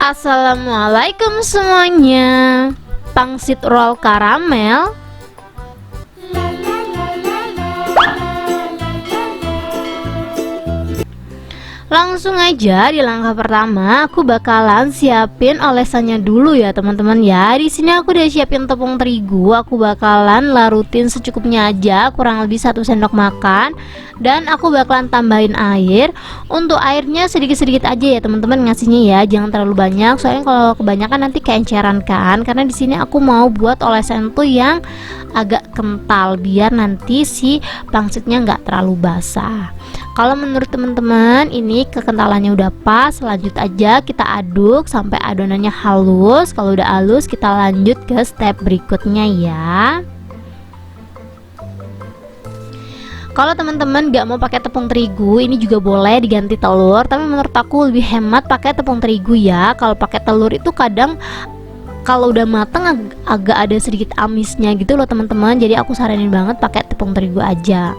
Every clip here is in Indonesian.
Assalamualaikum semuanya. Pangsit roll karamel. Langsung aja di langkah pertama aku bakalan siapin olesannya dulu ya teman-teman ya. Di sini aku udah siapin tepung terigu, aku bakalan larutin secukupnya aja, kurang lebih 1 sendok makan. Dan aku bakalan tambahin air. Untuk airnya sedikit-sedikit aja ya teman-teman ngasihnya ya, jangan terlalu banyak. Soalnya kalau kebanyakan nanti keenceran kan. Karena di sini aku mau buat olesan tuh yang agak kental biar nanti si pangsitnya nggak terlalu basah. Kalau menurut teman-teman ini kekentalannya udah pas, lanjut aja kita aduk sampai adonannya halus. Kalau udah halus kita lanjut ke step berikutnya ya. Kalau teman-teman gak mau pakai tepung terigu, ini juga boleh diganti telur. Tapi menurut aku lebih hemat pakai tepung terigu ya. Kalau pakai telur itu kadang kalau udah mateng agak ada sedikit amisnya gitu loh teman-teman. Jadi aku saranin banget pakai tepung terigu aja.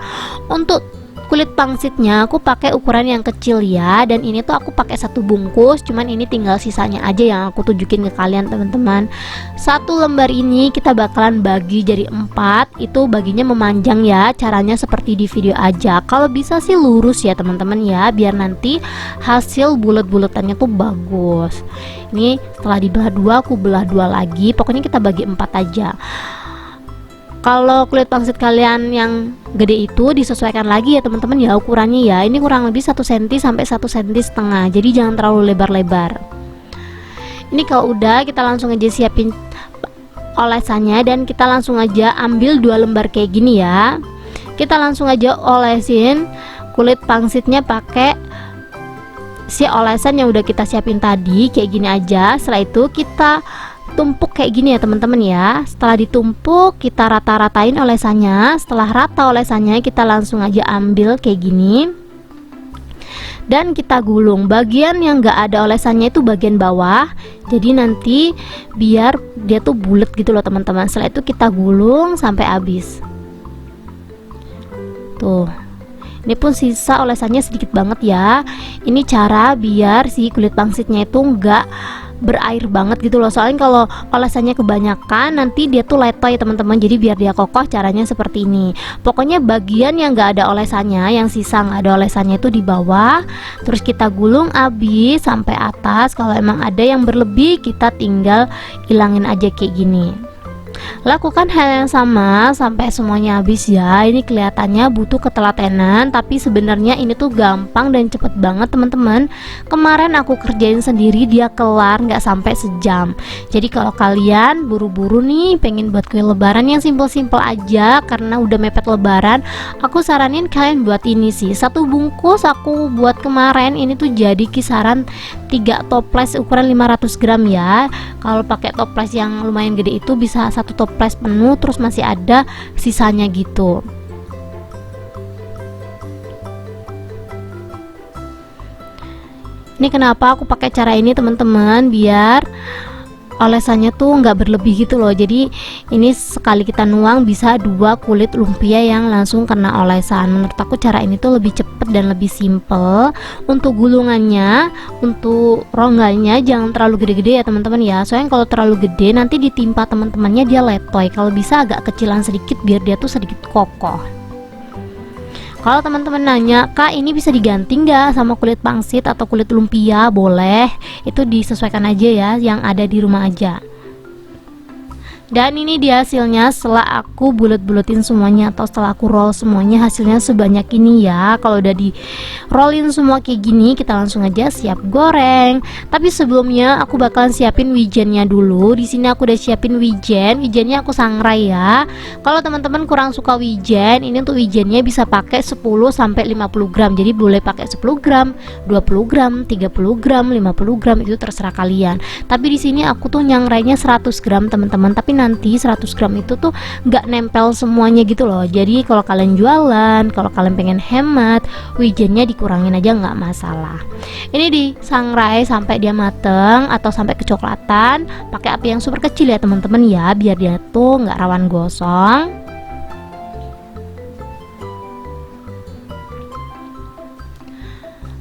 Untuk kulit pangsitnya aku pakai ukuran yang kecil ya, dan ini tuh aku pakai 1 bungkus, cuman ini tinggal sisanya aja yang aku tunjukin ke kalian teman-teman. 1 lembar ini kita bakalan bagi jadi 4, itu baginya memanjang ya, caranya seperti di video aja. Kalau bisa sih lurus ya teman-teman ya, biar nanti hasil bulat-bulatannya tuh bagus. Ini setelah dibelah 2 aku belah 2 lagi, pokoknya kita bagi 4 aja. Kalau kulit pangsit kalian yang gede itu disesuaikan lagi ya teman-teman ya ukurannya ya. Ini kurang lebih 1 cm sampai 1,5 cm. Jadi jangan terlalu lebar-lebar. Ini kalau udah kita langsung aja siapin olesannya dan kita langsung aja ambil 2 lembar kayak gini ya. Kita langsung aja olesin kulit pangsitnya pakai si olesan yang udah kita siapin tadi kayak gini aja. Setelah itu kita tumpuk kayak gini ya teman-teman ya. Setelah ditumpuk kita rata-ratain olesannya. Setelah rata olesannya kita langsung aja ambil kayak gini dan kita gulung. Bagian yang gak ada olesannya itu bagian bawah, jadi nanti biar dia tuh bulat gitu loh teman-teman. Setelah itu kita gulung sampai habis. Tuh, ini pun sisa olesannya sedikit banget ya. Ini cara biar si kulit pangsitnya itu enggak berair banget gitu loh. Soalnya kalau olesannya kebanyakan nanti dia tuh letoy teman-teman. Jadi biar dia kokoh caranya seperti ini. Pokoknya bagian yang enggak ada olesannya, yang sisa enggak ada olesannya itu di bawah. Terus kita gulung habis sampai atas. Kalau emang ada yang berlebih kita tinggal hilangin aja kayak gini. Lakukan hal yang sama sampai semuanya habis ya. Ini kelihatannya butuh ketelatenan, tapi sebenarnya ini tuh gampang dan cepet banget teman-teman. Kemarin aku kerjain sendiri, dia kelar nggak sampai sejam. Jadi kalau kalian buru-buru nih pengen buat kue lebaran yang simple-simple aja karena udah mepet lebaran, aku saranin kalian buat ini sih. 1 bungkus aku buat kemarin ini tuh jadi kisaran 3 toples ukuran 500 gram ya. Kalau pakai toples yang lumayan gede itu bisa 1 toples penuh, terus masih ada sisanya gitu. Ini kenapa aku pakai cara ini teman-teman, biar olesannya tuh nggak berlebih gitu loh. Jadi ini sekali kita nuang bisa 2 kulit lumpia yang langsung kena olesan. Menurut aku cara ini tuh lebih cepet dan lebih simple. Untuk gulungannya, untuk rongganya jangan terlalu gede-gede ya teman-teman ya. Soalnya kalau terlalu gede nanti ditimpa teman-temannya dia letoy. Kalau bisa agak kecilan sedikit biar dia tuh sedikit kokoh. Kalau teman-teman nanya, Kak ini bisa diganti nggak sama kulit pangsit atau kulit lumpia? Boleh, itu disesuaikan aja ya, yang ada di rumah aja. Dan ini dia hasilnya setelah aku bulet-buletin semuanya atau setelah aku roll semuanya, hasilnya sebanyak ini ya. Kalau udah di rollin semua kayak gini, kita langsung aja siap goreng. Tapi sebelumnya aku bakalan siapin wijennya dulu. Di sini aku udah siapin wijen. Wijennya aku sangrai ya. Kalau teman-teman kurang suka wijen, ini untuk wijennya bisa pakai 10 sampai 50 gram. Jadi boleh pakai 10 gram, 20 gram, 30 gram, 50 gram, itu terserah kalian. Tapi di sini aku tuh nyangrainya 100 gram teman-teman. Tapi nanti 100 gram itu tuh nggak nempel semuanya gitu loh. Jadi kalau kalian jualan, kalau kalian pengen hemat, wijennya dikurangin aja nggak masalah. Ini disangrai sampai dia mateng atau sampai kecoklatan, pakai api yang super kecil ya teman-teman ya, biar dia tuh nggak rawan gosong.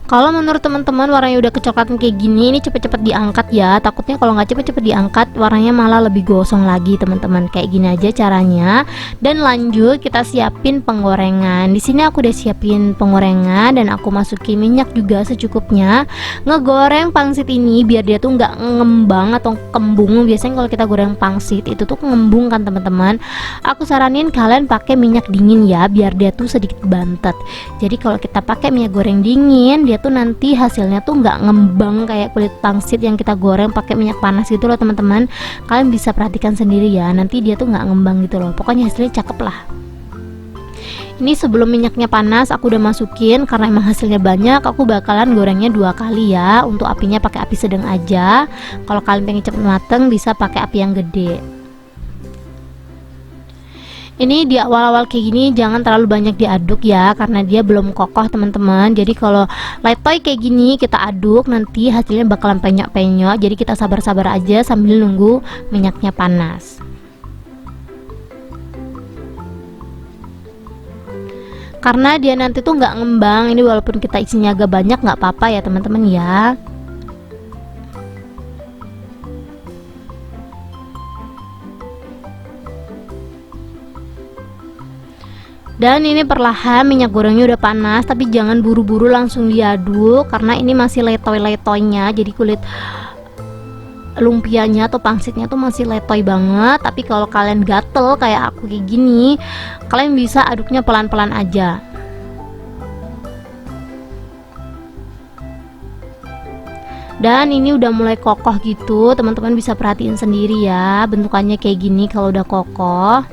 Kalau menurut teman-teman warnanya udah kecoklatan kayak gini, ini cepet-cepet diangkat ya. Takutnya kalau nggak cepet-cepet diangkat, warnanya malah lebih gosong lagi teman-teman. Kayak gini aja caranya. Dan lanjut kita siapin penggorengan. Di sini aku udah siapin penggorengan dan aku masukin minyak juga secukupnya. Ngegoreng pangsit ini biar dia tuh nggak ngembang atau kembung. Biasanya kalau kita goreng pangsit itu tuh ngembung kan teman-teman. Aku saranin kalian pakai minyak dingin ya, biar dia tuh sedikit bantet. Jadi kalau kita pakai minyak goreng dingin, dia tuh nanti hasilnya tuh nggak ngembang kayak kulit pangsit yang kita goreng pakai minyak panas gitu loh teman-teman. Kalian bisa perhatikan sendiri ya, nanti dia tuh nggak ngembang gitu loh. Pokoknya hasilnya cakep lah. Ini sebelum minyaknya panas aku udah masukin, karena emang hasilnya banyak aku bakalan gorengnya 2 kali ya. Untuk apinya pakai api sedang aja. Kalau kalian pengen cepet mateng bisa pakai api yang gede. Ini di awal-awal kayak gini jangan terlalu banyak diaduk ya, karena dia belum kokoh teman-teman. Jadi kalau letoy kayak gini kita aduk nanti hasilnya bakalan penyok-penyok. Jadi kita sabar-sabar aja sambil nunggu minyaknya panas. Karena dia nanti tuh nggak ngembang, ini walaupun kita isinya agak banyak nggak apa-apa ya teman-teman ya. Dan ini perlahan minyak gorengnya udah panas, tapi jangan buru-buru langsung diaduk karena ini masih letoy-letoynya. Jadi kulit lumpianya atau pangsitnya tuh masih letoy banget. Tapi kalau kalian gatel kayak aku kayak gini, kalian bisa aduknya pelan-pelan aja. Dan ini udah mulai kokoh gitu, teman-teman bisa perhatiin sendiri ya, bentukannya kayak gini kalau udah kokoh.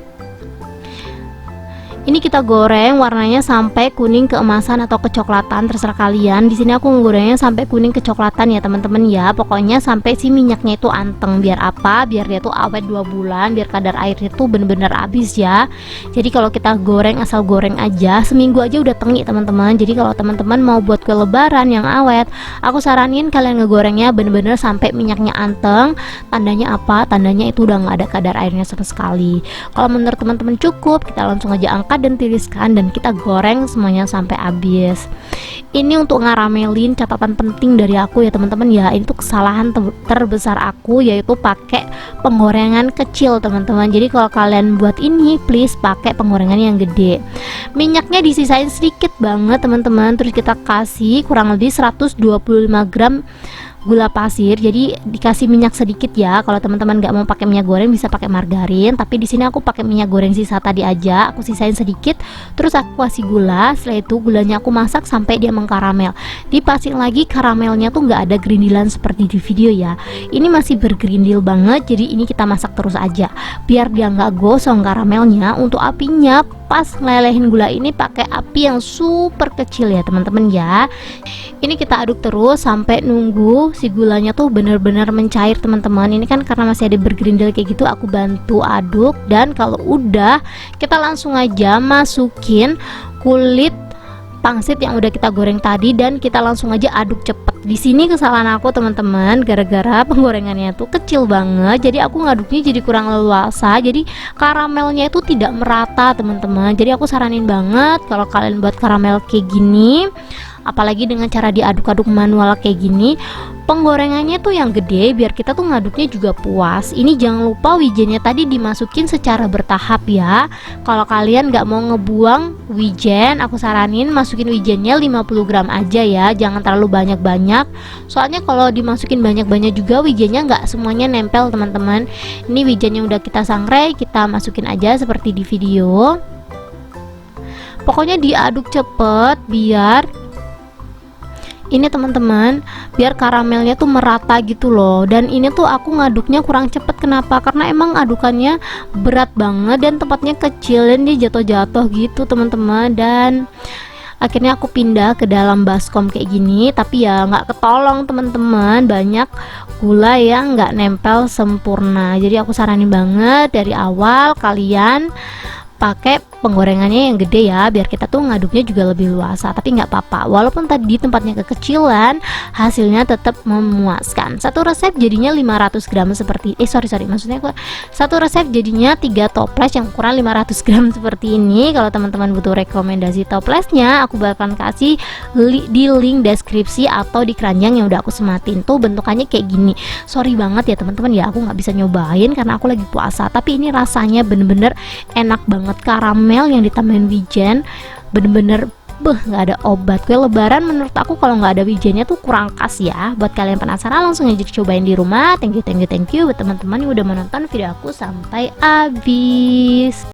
Ini kita goreng warnanya sampai kuning keemasan atau kecoklatan, terserah kalian. Di sini aku ngegorengnya sampai kuning kecoklatan ya teman-teman ya. Pokoknya sampai si minyaknya itu anteng. Biar apa? Biar dia tuh awet 2 bulan, biar kadar airnya tuh bener-bener habis ya. Jadi kalau kita goreng asal goreng aja, seminggu aja udah tengik teman-teman. Jadi kalau teman-teman mau buat kue lebaran yang awet, aku saranin kalian ngegorengnya bener-bener sampai minyaknya anteng. Tandanya apa? Tandanya itu udah nggak ada kadar airnya sama sekali. Kalau menurut teman-teman cukup, kita langsung aja angkat dan tiriskan dan kita goreng semuanya sampai habis. Ini untuk ngaramelin, catatan penting dari aku ya teman-teman ya. Ini tuh kesalahan terbesar aku, yaitu pakai penggorengan kecil teman-teman. Jadi kalau kalian buat ini please pakai penggorengan yang gede. Minyaknya disisain sedikit banget teman-teman. Terus kita kasih kurang lebih 125 gram gula pasir, jadi dikasih minyak sedikit ya. Kalau teman-teman nggak mau pakai minyak goreng bisa pakai margarin, tapi di sini aku pakai minyak goreng sisa tadi aja, aku sisain sedikit. Terus aku kasih gula, setelah itu gulanya aku masak sampai dia mengkaramel. Dipastiin lagi karamelnya tuh nggak ada gerindilan seperti di video ya, ini masih bergerindil banget. Jadi ini kita masak terus aja biar dia nggak gosong karamelnya. Untuk apinya pas ngelelehin gula ini pakai api yang super kecil ya teman-teman ya. Ini kita aduk terus sampai nunggu si gulanya tuh bener-bener mencair teman-teman. Ini kan karena masih ada bergerindil kayak gitu, aku bantu aduk. Dan kalau udah, kita langsung aja masukin kulit pangsit yang udah kita goreng tadi dan kita langsung aja aduk cepet. Di sini kesalahan aku teman-teman, gara-gara penggorengannya tuh kecil banget, jadi aku ngaduknya jadi kurang leluasa, jadi karamelnya itu tidak merata teman-teman. Jadi aku saranin banget kalau kalian buat karamel kayak gini, apalagi dengan cara diaduk-aduk manual kayak gini, penggorengannya tuh yang gede biar kita tuh ngaduknya juga puas. Ini jangan lupa wijennya tadi dimasukin secara bertahap ya. Kalau kalian nggak mau ngebuang wijen, aku saranin masukin wijennya 50 gram aja ya, jangan terlalu banyak-banyak. Soalnya kalau dimasukin banyak-banyak juga wijennya nggak semuanya nempel teman-teman. Ini wijen yang udah kita sangrai, kita masukin aja seperti di video. Pokoknya diaduk cepet biar ini teman-teman, biar karamelnya tuh merata gitu loh. Dan ini tuh aku ngaduknya kurang cepet, kenapa? Karena emang adukannya berat banget dan tempatnya kecil dan dia jatuh-jatuh gitu teman-teman. Dan akhirnya aku pindah ke dalam baskom kayak gini, tapi ya nggak ketolong teman-teman, banyak gula yang nggak nempel sempurna. Jadi aku saranin banget dari awal kalian pakai penggorengannya yang gede ya, biar kita tuh ngaduknya juga lebih luasa. Tapi nggak apa-apa, walaupun tadi tempatnya kekecilan, hasilnya tetap memuaskan. Satu resep jadinya 500 gram seperti maksudnya satu resep jadinya 3 toples yang ukuran 500 gram seperti ini. Kalau teman-teman butuh rekomendasi toplesnya, aku bakalan kasih di link deskripsi atau di keranjang yang udah aku sematin. Tuh bentukannya kayak gini. Sorry banget ya teman-teman ya, aku nggak bisa nyobain karena aku lagi puasa, tapi ini rasanya bener-bener enak banget. Karamel yang ditambahin wijen bener-bener nggak ada obat. Kue lebaran menurut aku kalau nggak ada wijennya tuh kurang khas ya. Buat kalian penasaran, langsung aja cobain di rumah. Thank you buat teman-teman yang udah menonton video aku sampai habis.